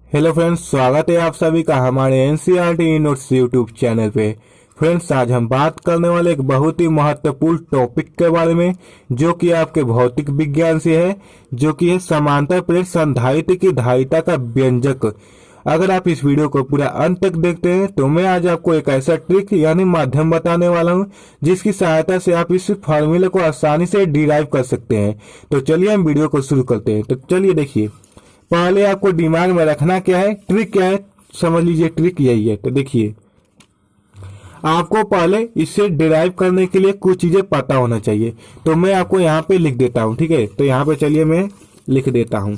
Hello friends, स्वागत है आप सभी का हमारे एनसीईआरटी नोट्स यूट्यूब चैनल पे। फ्रेंड्स, आज हम बात करने वाले एक बहुत ही महत्वपूर्ण टॉपिक के बारे में जो कि आपके भौतिक विज्ञान से है, जो कि है समांतर प्लेट संधारित्र की धारिता का व्यंजक। अगर आप इस वीडियो को पूरा अंत तक देखते हैं तो मैं आज आपको एक ऐसा ट्रिक यानी माध्यम बताने वाला हूं जिसकी सहायता से आप इस फार्मूले को आसानी से डिराइव कर सकते हैं। तो चलिए हम वीडियो को शुरू करते हैं। तो चलिए देखिए, पहले आपको दिमाग में रखना क्या है, ट्रिक क्या है, समझ लीजिए ट्रिक यही है। तो देखिए, आपको पहले इससे डिराइव करने के लिए कुछ चीजें पता होना चाहिए। तो मैं आपको यहाँ पे लिख देता हूँ, ठीक है। तो यहाँ पे चलिए मैं लिख देता हूँ।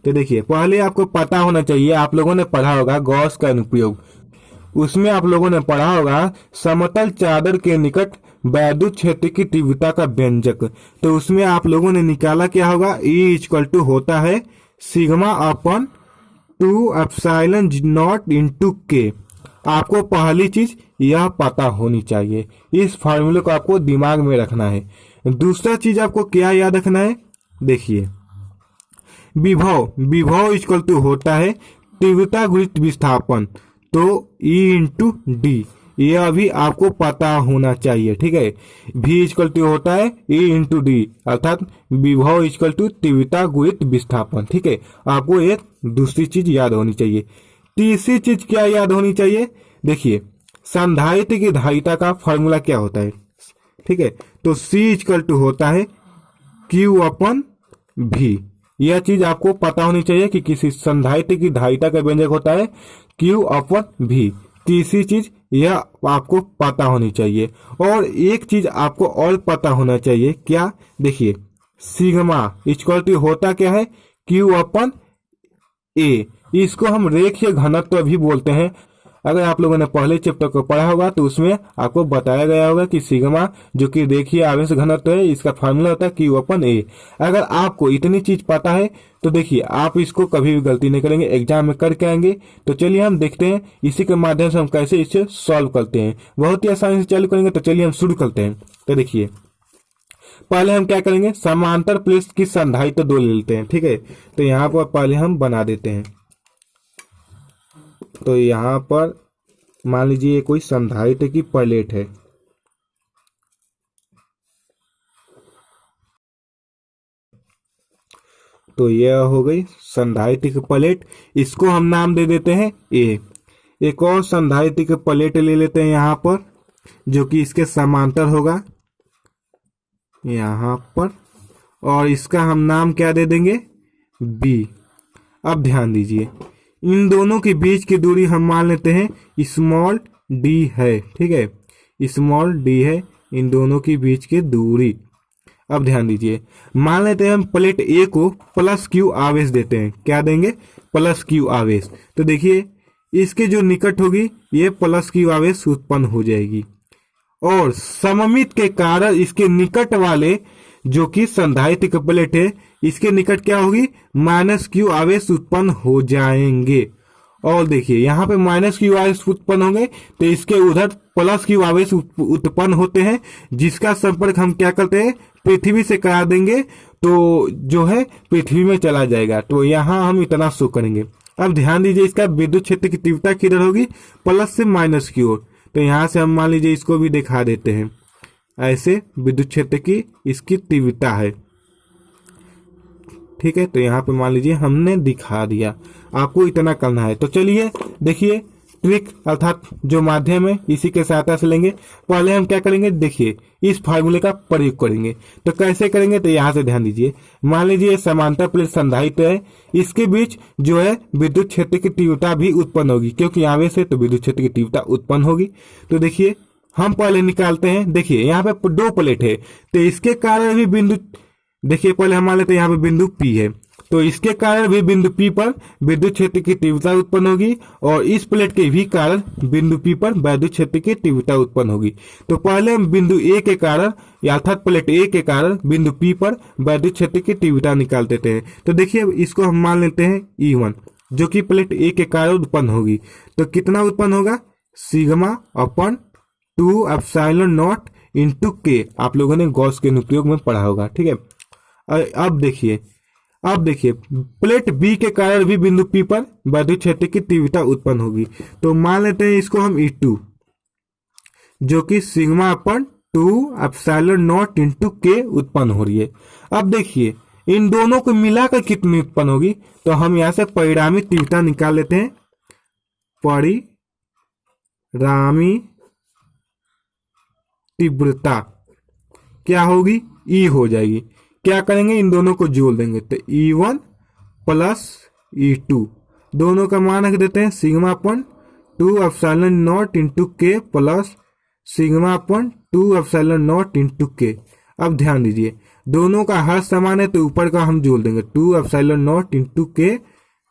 तो देखिए, पहले आपको पता होना चाहिए, आप लोगों ने पढ़ा होगा गॉस का अनुप्रयोग। उसमें आप लोगों ने पढ़ा होगा समतल चादर के निकट वैद्युत क्षेत्र की तीव्रता का व्यंजक। तो उसमें आप लोगों ने निकाला क्या होगा, E होता है sigma upon 2 epsilon not into के। आपको पहली चीज यह पता होनी चाहिए, इस फार्मूले को आपको दिमाग में रखना है। दूसरा चीज आपको क्या याद रखना है, देखिए विभव होता है तीव्रता गुणित विस्थापन, तो E/D यह भी आपको पता होना चाहिए, ठीक है। V होता है E/D अर्थात विभव तीव्रता गुणित विस्थापन, ठीक है। आपको एक दूसरी चीज याद होनी चाहिए। तीसरी चीज क्या याद होनी चाहिए, देखिए संधारित्र की धारिता का फॉर्मूला क्या होता है, ठीक है। तो C होता है Q/V। यह चीज आपको पता होनी चाहिए कि किसी संधारित्र की धारिता का व्यंजक होता है Q/V। तीसरी चीज यह आपको पता होनी चाहिए। और एक चीज आपको और पता होना चाहिए, क्या, देखिए सिग्मा होता क्या है Q/A। इसको हम रेखीय घनत्व भी बोलते हैं। अगर आप लोगों ने पहले चैप्टर को पढ़ा होगा तो उसमें आपको बताया गया होगा कि सिग्मा जो कि रेखीय आवेश घनत्व है, इसका फार्मूला होता है Q/A। अगर आपको इतनी चीज पता है तो देखिए आप इसको कभी भी गलती नहीं करेंगे, एग्जाम में करके आएंगे। तो चलिए हम देखते हैं इसी के माध्यम से हम कैसे इसे सॉल्व करते हैं। बहुत ही आसानी से चालू करेंगे। तो चलिए हम शुरू करते हैं। तो देखिए, पहले हम क्या करेंगे, समांतर प्लेट की संधारित्र दो ले लेते हैं, ठीक है। तो यहाँ पर पहले हम बना देते हैं। तो यहाँ पर मान लीजिए कोई संधारित्र की प्लेट है, तो यह हो गई संधारित्र की प्लेट। इसको हम नाम दे देते हैं ए। एक और संधारित्र की प्लेट ले लेते हैं यहाँ पर, जो कि इसके समांतर होगा यहाँ पर, और इसका हम नाम क्या दे देंगे, बी। अब ध्यान दीजिए, इन दोनों के बीच की दूरी हम मान लेते हैं स्मॉल डी है, ठीक है। स्मॉल डी है इन दोनों के बीच की दूरी। अब ध्यान दीजिए, मान लेते हैं हम प्लेट ए को +Q आवेश देते हैं। क्या देंगे, +Q आवेश। तो देखिए इसके जो निकट होगी ये +Q आवेश उत्पन्न हो जाएगी, और सममित के कारण इसके निकट वाले जो कि संधारित्र की प्लेट है, इसके निकट क्या होगी, -Q आवेश उत्पन्न हो जाएंगे। और देखिए यहाँ पे -Q आवेश उत्पन्न होंगे तो इसके उधर +Q आवेश उत्पन्न होते हैं, जिसका संपर्क हम क्या करते हैं, पृथ्वी से करा देंगे, तो जो है पृथ्वी में चला जाएगा। तो यहाँ हम इतना शो करेंगे। अब ध्यान दीजिए, इसका विद्युत क्षेत्र की तीव्रता किधर होगी, प्लस से माइनस की ओर। तो यहाँ से हम मान लीजिए इसको भी दिखा देते हैं, ऐसे विद्युत क्षेत्र की इसकी तीव्रता है, ठीक है। तो यहाँ पे मान लीजिए हमने दिखा दिया, आपको इतना करना है। तो चलिए देखिए, ट्रिक अर्थात जो माध्यम है इसी के सहायता से लेंगे। पहले हम क्या करेंगे, देखिए इस फार्मूले का प्रयोग करेंगे। तो कैसे करेंगे, तो यहाँ से ध्यान दीजिए, मान लीजिए समांतर प्लेट संधारित्र है, इसके बीच जो है विद्युत क्षेत्र की तीव्रता भी उत्पन्न होगी, क्योंकि आवेश है तो विद्युत क्षेत्र की तीव्रता उत्पन्न होगी। तो देखिए हम पहले निकालते हैं। देखिए यहाँ पे दो प्लेट है, तो इसके कारण भी बिंदु, देखिए पहले हम मान लेते हैं यहाँ पे बिंदु P है, तो इसके कारण भी बिंदु P पर विद्युत क्षेत्र की तीव्रता उत्पन्न होगी, और इस प्लेट के भी कारण बिंदु P पर विद्युत क्षेत्र की तीव्रता उत्पन्न होगी। तो पहले हम बिंदु A के कारण अर्थात प्लेट A के कारण बिंदु P पर विद्युत क्षेत्र की तीव्रता निकाल देते हैं। तो देखिए इसको हम मान लेते हैं E1, जो कि प्लेट A के कारण उत्पन्न होगी। तो कितना उत्पन्न होगा, सिग्मा/2 एप्सिलॉन नॉट इंटू के। आप लोगों ने गॉस के अनुप्रयोग में पढ़ा होगा, ठीक है। अब देखिए, अब देखिए प्लेट बी के कारण भी बिंदु पी पर विद्युत क्षेत्र की तीव्रता उत्पन्न होगी। तो मान लेते हैं इसको हम E2 जो कि sigma upon 2 epsilon not into के उत्पन्न हो रही है। अब देखिए इन दोनों को मिलाकर कितनी उत्पन्न होगी, तो हम यहां से परिणामी तीव्रता निकाल लेते हैं। परिणामी तीव्रता क्या होगी, E हो जाएगी। क्या करेंगे, इन दोनों को जोड़ देंगे तो E1 प्लस E2 दोनों का मान रख देते हैं sigma upon 2 epsilon not into k plus sigma upon 2 epsilon not into k. अब ध्यान दीजिए दोनों का हर समान है तो ऊपर का हम जोड़ देंगे 2 epsilon not into K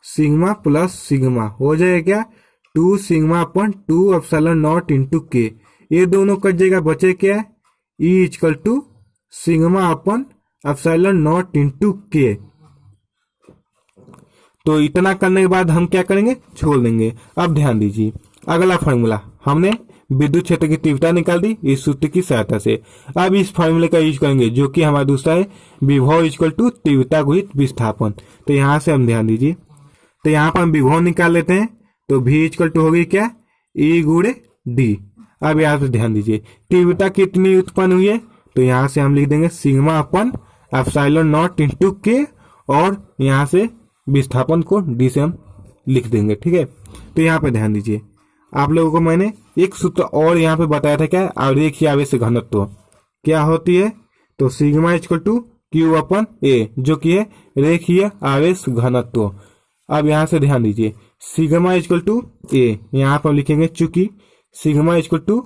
sigma plus sigma हो जाएगा क्या 2 sigma upon 2 epsilon not into K. ये दोनों कट जाएगा, बचे क्या E equal to sigma upon epsilon not into K. तो इतना करने के बाद हम क्या करेंगे, छोड़ देंगे। अब ध्यान दीजिए अगला फॉर्मूला हमने विद्युत क्षेत्र की तीव्रता निकाल दी इस सूत्र की सहायता से। अब इस फॉर्मूले का यूज करेंगे जो कि हमारा दूसरा है विभव इक्वल टू तीव्रता गुणित विस्थापन। तो यहां से हम ध्यान दीजिए तो यहाँ पर हम विभव निकाल लेते हैं तो V इक्वल टू होगी क्या E गुणे D। अब यहाँ से ध्यान दीजिए तीव्रता कितनी उत्पन्न हुई है, तो यहाँ से हम लिख देंगे sigma upon epsilon not into के और यहाँ से विस्थापन को D से हम लिख देंगे। ठीक है, तो यहाँ पे ध्यान दीजिए आप लोगों को मैंने एक सूत्र और यहाँ पे बताया था क्या, रेखीय आवेश घनत्व क्या होती है, तो सिग्मा इक्वल टू क्यू अपन ए जो कि है रेखीय आवेश घनत्व। अब यहाँ से ध्यान दीजिए सिग्मा इक्वल टू ए यहाँ पर लिखेंगे चूंकि सिग्मा इक्वल टू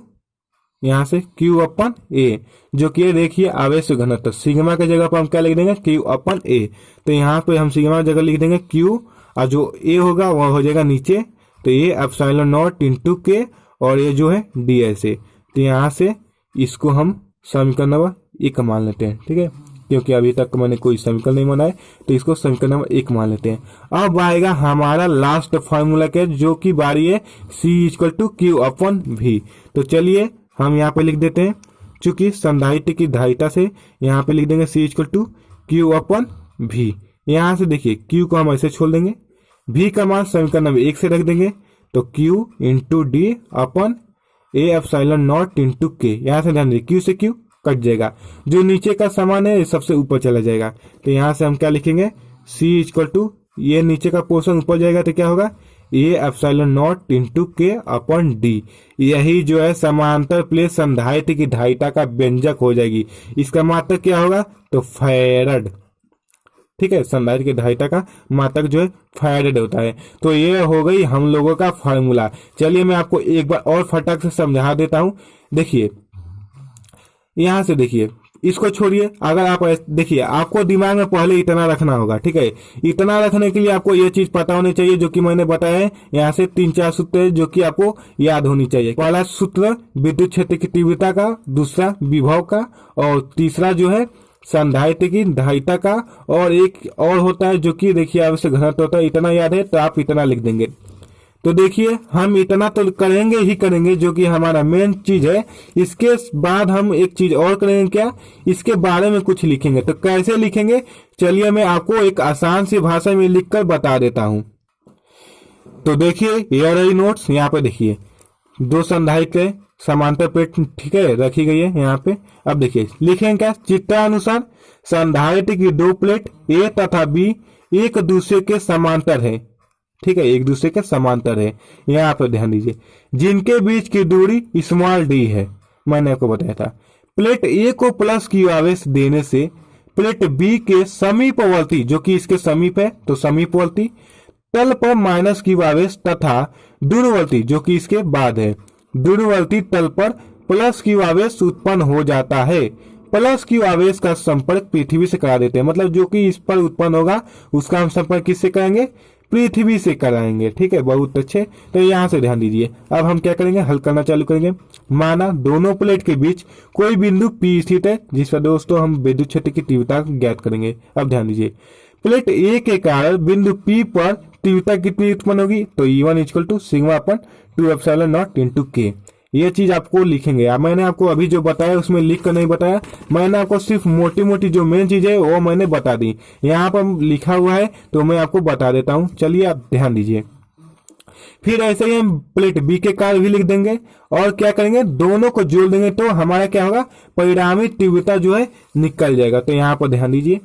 यहाँ से क्यू अपन ए जो कि है रेखीय आवेश घनत्व। सिग्मा के जगह पर हम क्या लिख देंगे क्यू अपन ए, तो यहाँ पे हम सिग्मा की जगह लिख देंगे क्यू और जो ए होगा वह हो जाएगा नीचे, तो ये एप्सिलॉन नॉट इंटू के और ये जो है डी ऐसे। तो यहाँ से इसको हम समीकरण नंबर 1 मान लेते हैं। ठीक है, क्योंकि अभी तक मैंने कोई समीकरण नहीं बनाया तो इसको समीकरण नंबर 1 मान लेते हैं। अब आएगा हमारा लास्ट फॉर्मूला के जो कि बारी है C equal to Q upon V। तो चलिए हम यहाँ पे लिख देते हैं चूंकि संधारित्र की धारिता से यहाँ पे लिख देंगे C equal to Q upon V। यहाँ से देखिए Q को हम ऐसे छोड़ देंगे, V का मान समीकरण नंबर 1 से रख देंगे तो Q into D upon A epsilon not into के। यहाँ से ध्यान दीजिए Q से Q कट जाएगा, जो नीचे का समान है सबसे ऊपर चला जाएगा। तो यहाँ से हम क्या लिखेंगे C इक्वल टू ये नीचे का पोर्शन ऊपर जाएगा तो क्या होगा ए एप्सिलॉन नॉट इंटू के अपन डी। यही जो है समांतर प्लेट संधारित्र की धारिता का व्यंजक हो जाएगी। इसका मात्रक क्या होगा तो फैरड। ठीक है, संधारित्र की धारिता का मात्रक जो है फैरड होता है। तो ये हो गई हम लोगों का फार्मूला। चलिए मैं आपको एक बार और फटाक से समझा देता हूं। देखिए यहां से देखिए इसको छोड़िए, अगर आप देखिए आपको दिमाग में पहले इतना रखना होगा। ठीक है, इतना रखने के लिए आपको ये चीज पता होनी चाहिए जो कि मैंने बताया है। यहाँ से 3-4 सूत्र जो कि आपको याद होनी चाहिए। पहला सूत्र विद्युत क्षेत्र की तीव्रता का, दूसरा विभव का और तीसरा जो है संधारित्र की धारिता का, और एक और होता है जो कि देखिए आवश्यक घनत्व होता है। इतना याद है तो आप इतना लिख देंगे। तो देखिए हम इतना तो करेंगे ही करेंगे जो कि हमारा मेन चीज है। इसके बाद हम एक चीज और करेंगे, क्या इसके बारे में कुछ लिखेंगे। तो कैसे लिखेंगे चलिए मैं आपको एक आसान सी भाषा में लिखकर बता देता हूं। तो देखिए ये रही नोट्स, यहाँ पे देखिए 2 संधारित्र समांतर प्लेट ठीक है रखी गई है यहाँ पे। अब देखिए लिखेंगे क्या, चित्रानुसार संधारित्र की 2 प्लेट ए तथा बी एक दूसरे के समांतर है। ठीक है, एक दूसरे के समांतर है। यहाँ पर ध्यान दीजिए जिनके बीच की दूरी स्मॉल डी है। मैंने आपको बताया था प्लेट ए को प्लस की आवेश देने से प्लेट बी के समीपवर्ती जो कि इसके समीप है तो समीपवर्ती तल पर माइनस की आवेश तथा दूरवर्ती जो कि इसके बाद है दूरवर्ती तल पर प्लस की आवेश उत्पन्न हो जाता है। प्लस की आवेश का संपर्क पृथ्वी से करा देते हैं, मतलब जो कि इस पर उत्पन्न होगा उसका हम संपर्क किससे कराएंगे, पृथ्वी से कराएंगे। ठीक है, बहुत अच्छे। तो यहाँ से ध्यान दीजिए अब हम क्या करेंगे, हल करना चालू करेंगे। माना दोनों प्लेट के बीच कोई बिंदु P स्थित है जिस पर दोस्तों हम विद्युत क्षेत्र की तीव्रता ज्ञात करेंगे। अब ध्यान दीजिए प्लेट ए के कारण बिंदु P पर तीव्रता कितनी उत्पन्न होगी, तो E1 equal to sigma upon 2 epsilon not into K. ये चीज आपको लिखेंगे। अब मैंने आपको अभी जो बताया उसमें लिख कर नहीं बताया, मैंने आपको सिर्फ मोटी मोटी जो मेन चीज है वो मैंने बता दी। यहाँ पर लिखा हुआ है तो मैं आपको बता देता हूँ, चलिए आप ध्यान दीजिए। फिर ऐसे ही हम प्लेट बी के कार्य भी लिख देंगे और क्या करेंगे, दोनों को जोड़ देंगे तो हमारा क्या होगा, परिणामी तीव्रता जो है निकल जाएगा। तो यहाँ पर ध्यान दीजिए,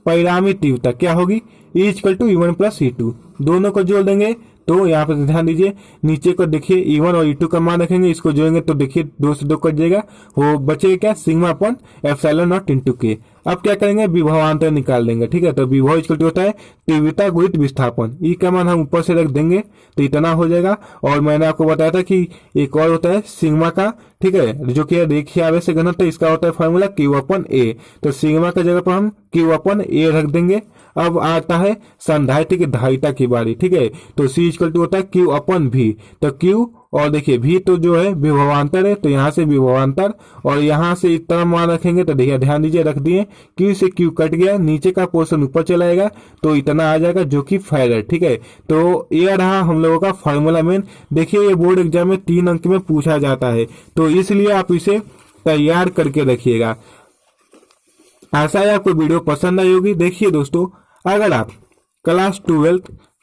परिणामी तीव्रता क्या होगी, E = E1 + E2, दोनों को जोड़ देंगे तो यहाँ पर ध्यान दीजिए, नीचे को देखिए E1 और E2 का मान रखेंगे, इसको जोड़ेंगे तो देखिए 2 से 2 कट जाएगा, वो बचेगा क्या, σ/ε0 × K। अब क्या करेंगे, विभवांतर निकाल देंगे। ठीक है, तो विभव = होता है तीव्रता गुणित विस्थापन। ई का मान हम ऊपर से रख देंगे तो इतना हो जाएगा। और मैंने आपको बताया था कि एक और होता है सिग्मा का, ठीक है, जो कि रेखीय आवेश घनत्व, इसका होता है फॉर्मूला Q/A। तो सिग्मा का जगह पर हम Q/A रख देंगे। अब आता है संधारित्र की धारिता की बारी। ठीक है, तो C = होता है Q/V। तो Q और देखिए V तो जो है विभवांतर है, तो यहाँ से विभवांतर और यहाँ से इतना मान रखेंगे तो देखिए ध्यान दीजिए, रख दिए, Q से Q कट गया, नीचे का पोर्शन ऊपर चला जाएगा तो इतना आ जाएगा जो कि फैराड। ठीक है, तो ये रहा हम लोगों का फॉर्मूला मेन। देखिए ये बोर्ड एग्जाम में 3 अंक में पूछा जाता है, तो इसलिए आप इसे तैयार करके रखिएगा। ऐसा है आपको वीडियो पसंद आई होगी। देखिए दोस्तों, अगर आप क्लास 12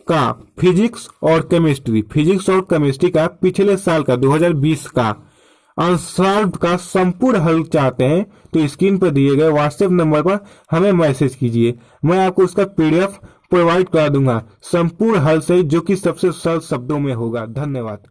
का फिजिक्स और केमिस्ट्री का पिछले साल का 2020 का अनसॉल्व का संपूर्ण हल चाहते हैं तो स्क्रीन पर दिए गए व्हाट्सएप नंबर पर हमें मैसेज कीजिए, मैं आपको उसका PDF प्रोवाइड करा दूंगा संपूर्ण हल से, जो कि सबसे सरल शब्दों में होगा। धन्यवाद।